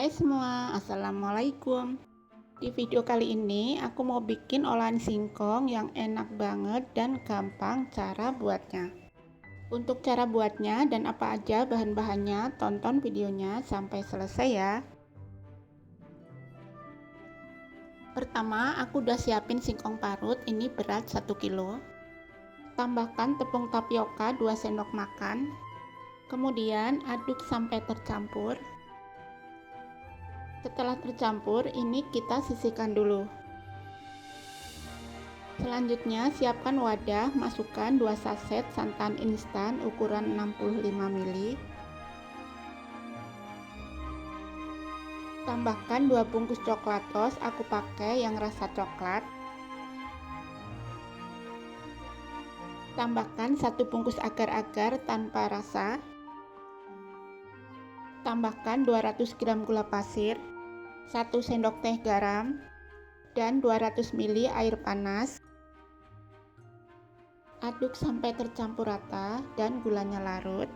Hai semua, assalamualaikum. Di video kali ini aku mau bikin olahan singkong yang enak banget dan gampang cara buatnya. Untuk cara buatnya dan apa aja bahan-bahannya, tonton videonya sampai selesai ya. Pertama, aku udah siapin singkong parut, ini berat 1 kilo. Tambahkan tepung tapioka 2 sendok makan. Kemudian aduk sampai tercampur. Setelah tercampur, ini kita sisihkan dulu. Selanjutnya, siapkan wadah, masukkan 2 saset santan instan ukuran 65 ml. Tambahkan 2 bungkus coklat tos, aku pakai yang rasa coklat. Tambahkan 1 bungkus agar-agar tanpa rasa. Tambahkan 200 gram gula pasir, 1 sendok teh garam, dan 200 ml air panas. Aduk sampai tercampur rata dan gulanya larut.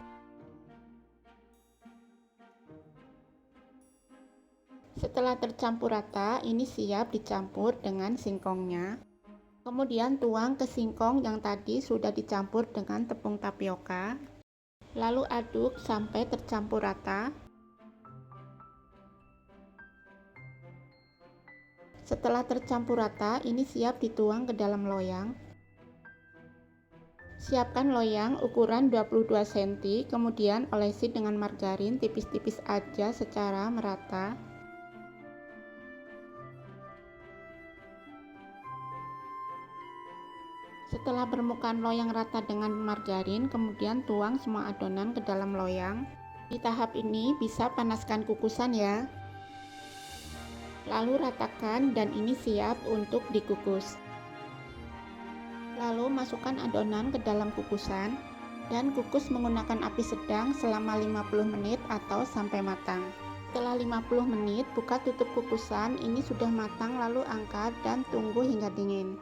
Setelah tercampur rata, ini siap dicampur dengan singkongnya. Kemudian tuang ke singkong yang tadi sudah dicampur dengan tepung tapioka. Lalu aduk sampai tercampur rata. Setelah tercampur rata, ini siap dituang ke dalam loyang. Siapkan loyang ukuran 22 cm, kemudian olesi dengan margarin tipis-tipis aja secara merata. Setelah permukaan loyang rata dengan margarin, kemudian tuang semua adonan ke dalam loyang. Di tahap ini bisa panaskan kukusan ya. Lalu ratakan dan ini siap untuk dikukus. Lalu masukkan adonan ke dalam kukusan dan kukus menggunakan api sedang selama 50 menit atau sampai matang. Setelah 50 menit, buka tutup kukusan, ini sudah matang, lalu angkat dan tunggu hingga dingin.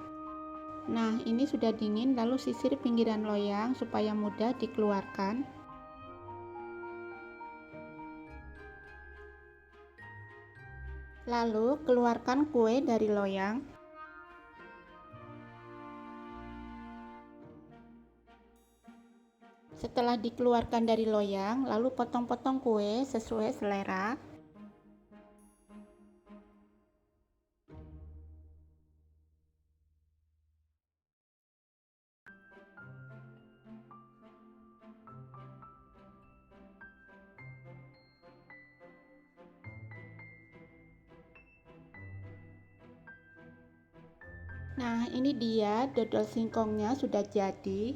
Nah, ini sudah dingin, lalu sisir pinggiran loyang supaya mudah dikeluarkan. Lalu keluarkan kue dari loyang. Setelah dikeluarkan dari loyang, lalu potong-potong kue sesuai selera. Nah, ini dia dodol singkongnya sudah jadi.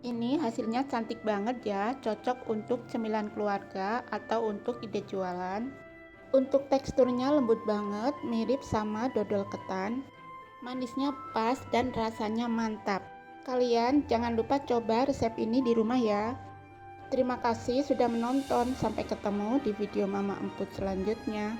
Ini hasilnya cantik banget ya, cocok untuk cemilan keluarga atau untuk ide jualan. Untuk teksturnya lembut banget, mirip sama dodol ketan. Manisnya pas dan rasanya mantap. Kalian jangan lupa coba resep ini di rumah ya. Terima kasih sudah menonton, sampai ketemu di video Mama Emput selanjutnya.